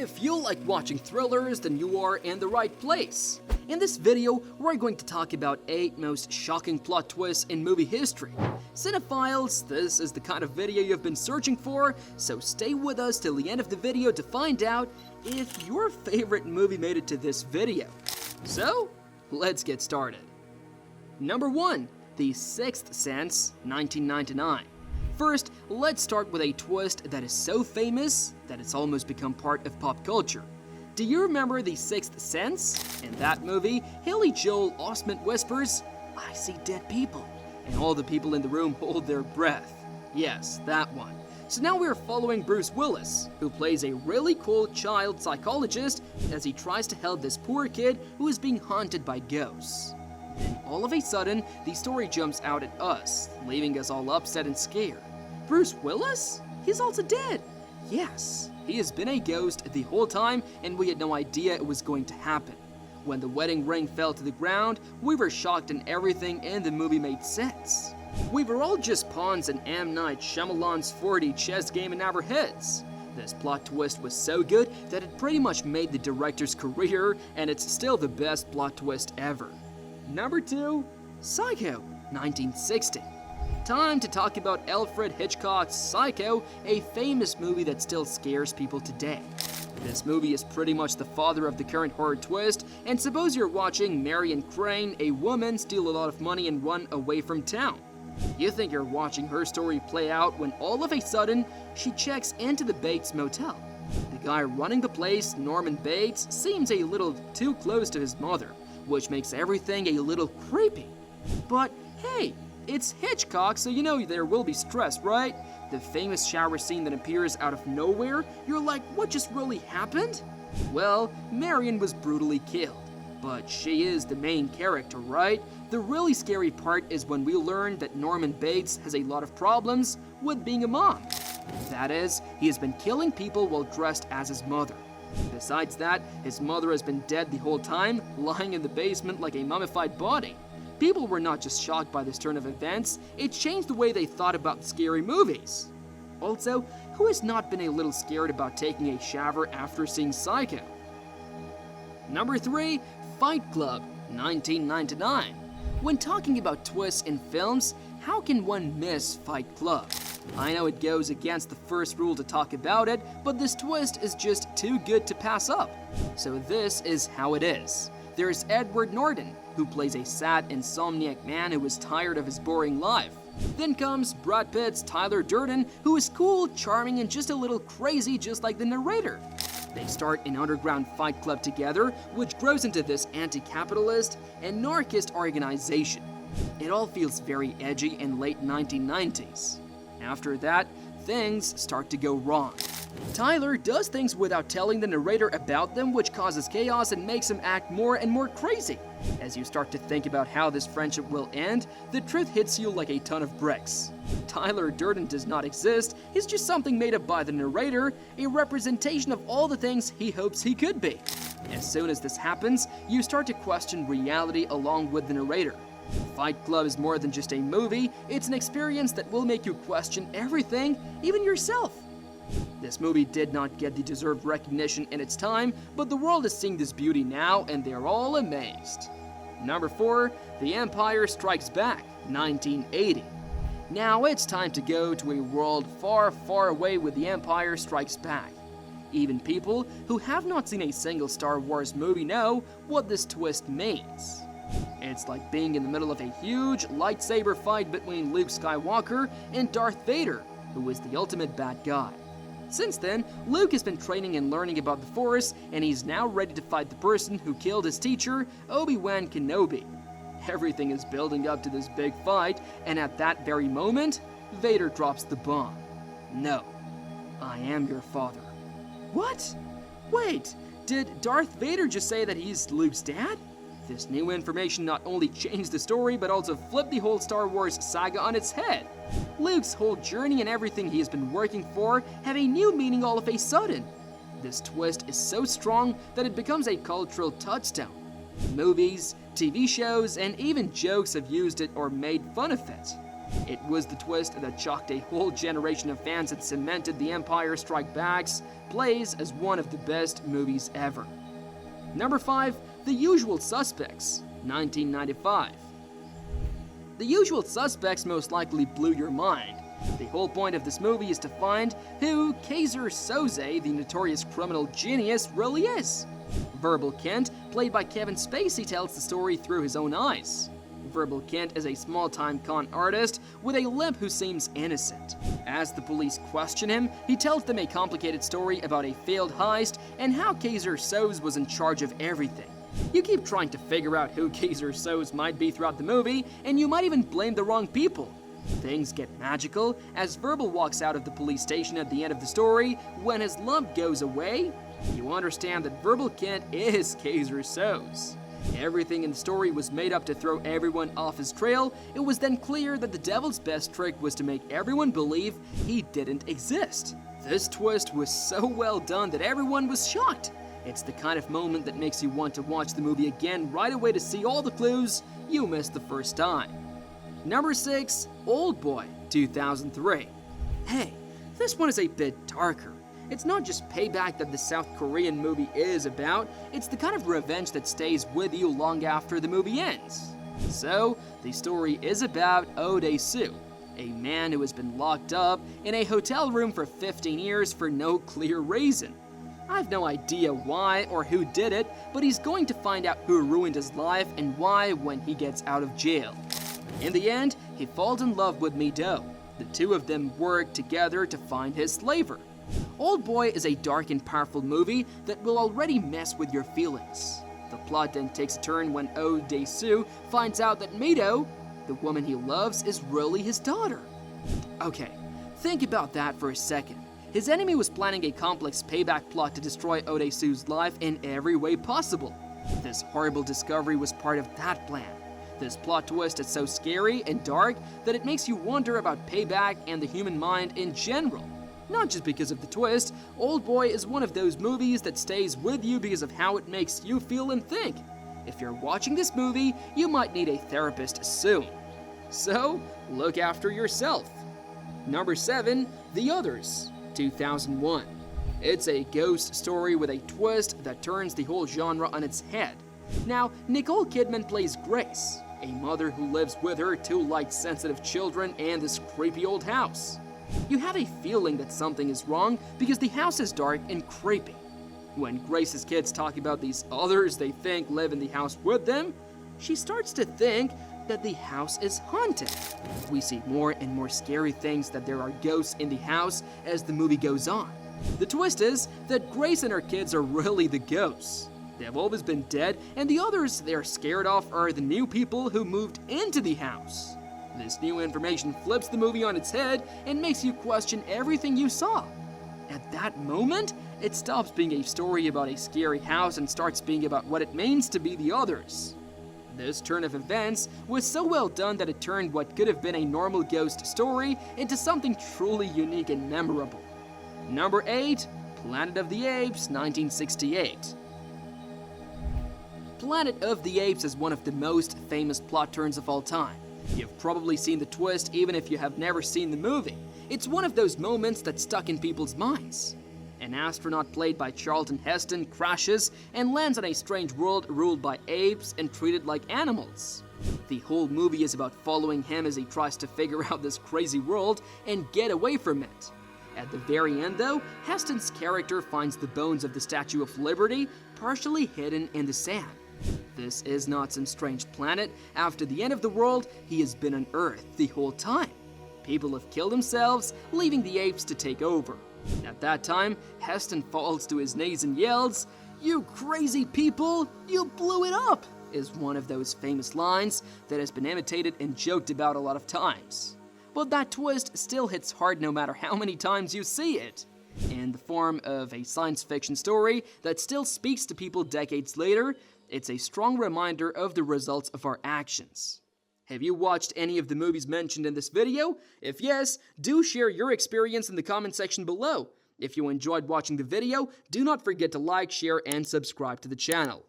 If you like watching thrillers, then you are in the right place. In this video, we're going to talk about 8 most shocking plot twists in movie history. Cinephiles, this is the kind of video you've been searching for, so stay with us till the end of the video to find out if your favorite movie made it to this video. So, let's get started. Number 1. The Sixth Sense, 1999. First, let's start with a twist that is so famous that it's almost become part of pop culture. Do you remember The Sixth Sense? In that movie, Haley Joel Osment whispers, "I see dead people," and all the people in the room hold their breath. Yes, that one. So now we're following Bruce Willis, who plays a really cool child psychologist as he tries to help this poor kid who is being haunted by ghosts. Then all of a sudden, the story jumps out at us, leaving us all upset and scared. Bruce Willis? He's also dead! Yes, he has been a ghost the whole time and we had no idea it was going to happen. When the wedding ring fell to the ground, we were shocked and everything in the movie made sense. We were all just pawns in M. Night Shyamalan's 4D chess game in our heads. This plot twist was so good that it pretty much made the director's career, and it's still the best plot twist ever. Number 2. Psycho, 1960. Time to talk about Alfred Hitchcock's Psycho, a famous movie that still scares people today. This movie is pretty much the father of the current horror twist, and suppose you're watching Marion Crane, a woman, steal a lot of money and run away from town. You think you're watching her story play out when all of a sudden, she checks into the Bates Motel. The guy running the place, Norman Bates, seems a little too close to his mother, which makes everything a little creepy. But hey, it's Hitchcock, so you know there will be stress, right? The famous shower scene that appears out of nowhere, you're like, what just really happened? Well, Marion was brutally killed, but she is the main character, right? The really scary part is when we learn that Norman Bates has a lot of problems with being a mom. That is, he has been killing people while dressed as his mother. Besides that, his mother has been dead the whole time, lying in the basement like a mummified body. People were not just shocked by this turn of events, it changed the way they thought about scary movies. Also, who has not been a little scared about taking a shower after seeing Psycho? Number 3. Fight Club, 1999. When talking about twists in films, how can one miss Fight Club? I know it goes against the first rule to talk about it, but this twist is just too good to pass up. So this is how it is. There's Edward Norton, who plays a sad, insomniac man who is tired of his boring life. Then comes Brad Pitt's Tyler Durden, who is cool, charming, and just a little crazy just like the narrator. They start an underground fight club together, which grows into this anti-capitalist, anarchist organization. It all feels very edgy in late 1990s. After that, things start to go wrong. Tyler does things without telling the narrator about them, which causes chaos and makes him act more and more crazy. As you start to think about how this friendship will end, the truth hits you like a ton of bricks. Tyler Durden does not exist, he's just something made up by the narrator, a representation of all the things he hopes he could be. As soon as this happens, you start to question reality along with the narrator. Fight Club is more than just a movie, it's an experience that will make you question everything, even yourself. This movie did not get the deserved recognition in its time, but the world is seeing this beauty now and they're all amazed. Number 4. The Empire Strikes Back, 1980. Now it's time to go to a world far, far away with The Empire Strikes Back. Even people who have not seen a single Star Wars movie know what this twist means. It's like being in the middle of a huge lightsaber fight between Luke Skywalker and Darth Vader, who is the ultimate bad guy. Since then, Luke has been training and learning about the Force, and he's now ready to fight the person who killed his teacher, Obi-Wan Kenobi. Everything is building up to this big fight, and at that very moment, Vader drops the bomb. "No, I am your father." What? Wait, did Darth Vader just say that he's Luke's dad? This new information not only changed the story, but also flipped the whole Star Wars saga on its head. Luke's whole journey and everything he has been working for have a new meaning all of a sudden. This twist is so strong that it becomes a cultural touchstone. Movies, TV shows, and even jokes have used it or made fun of it. It was the twist that shocked a whole generation of fans and cemented The Empire Strikes Back's place as one of the best movies ever. Number 5. The Usual Suspects, 1995. The Usual Suspects most likely blew your mind. The whole point of this movie is to find who Kaiser Soze, the notorious criminal genius, really is. Verbal Kent, played by Kevin Spacey, tells the story through his own eyes. Verbal Kent is a small-time con artist with a limp who seems innocent. As the police question him, he tells them a complicated story about a failed heist and how Kaiser Soze was in charge of everything. You keep trying to figure out who Kaiser Soze might be throughout the movie, and you might even blame the wrong people. Things get magical as Verbal walks out of the police station at the end of the story. When his lump goes away, you understand that Verbal Kent is Kaiser Soze. Everything in the story was made up to throw everyone off his trail. It was then clear that the devil's best trick was to make everyone believe he didn't exist. This twist was so well done that everyone was shocked. It's the kind of moment that makes you want to watch the movie again right away to see all the clues you missed the first time. Number 6. Oldboy, 2003. Hey, this one is a bit darker. It's not just payback that the South Korean movie is about, it's the kind of revenge that stays with you long after the movie ends. So, the story is about Oh Dae-soo, a man who has been locked up in a hotel room for 15 years for no clear reason. I've no idea why or who did it, but he's going to find out who ruined his life and why when he gets out of jail. In the end, he falls in love with Mi-do. The two of them work together to find his slaver. Oldboy is a dark and powerful movie that will already mess with your feelings. The plot then takes a turn when Oh Dae-soo finds out that Mi-do, the woman he loves, is really his daughter. Okay, think about that for a second. His enemy was planning a complex payback plot to destroy Oh Dae-soo's life in every way possible. This horrible discovery was part of that plan. This plot twist is so scary and dark that it makes you wonder about payback and the human mind in general. Not just because of the twist, Oldboy is one of those movies that stays with you because of how it makes you feel and think. If you're watching this movie, you might need a therapist soon. So, look after yourself. Number 7, The Others, 2001. It's a ghost story with a twist that turns the whole genre on its head. Now, Nicole Kidman plays Grace, a mother who lives with her 2 light-sensitive children and this creepy old house. You have a feeling that something is wrong because the house is dark and creepy. When Grace's kids talk about these others they think live in the house with them, she starts to think that the house is haunted. We see more and more scary things that there are ghosts in the house as the movie goes on. The twist is that Grace and her kids are really the ghosts. They have always been dead, and the others they're scared of are the new people who moved into the house. This new information flips the movie on its head and makes you question everything you saw. At that moment, it stops being a story about a scary house and starts being about what it means to be the others. This turn of events was so well done that it turned what could have been a normal ghost story into something truly unique and memorable. Number 8, Planet of the Apes, 1968. Planet of the Apes is one of the most famous plot turns of all time. You've probably seen the twist even if you have never seen the movie. It's one of those moments that stuck in people's minds. An astronaut played by Charlton Heston crashes and lands on a strange world ruled by apes and treated like animals. The whole movie is about following him as he tries to figure out this crazy world and get away from it. At the very end though, Heston's character finds the bones of the Statue of Liberty partially hidden in the sand. This is not some strange planet. After the end of the world, he has been on Earth the whole time. People have killed themselves, leaving the apes to take over. At that time, Heston falls to his knees and yells, "You crazy people, you blew it up!" is one of those famous lines that has been imitated and joked about a lot of times. But that twist still hits hard no matter how many times you see it. In the form of a science fiction story that still speaks to people decades later, it's a strong reminder of the results of our actions. Have you watched any of the movies mentioned in this video? If yes, do share your experience in the comment section below. If you enjoyed watching the video, do not forget to like, share, and subscribe to the channel.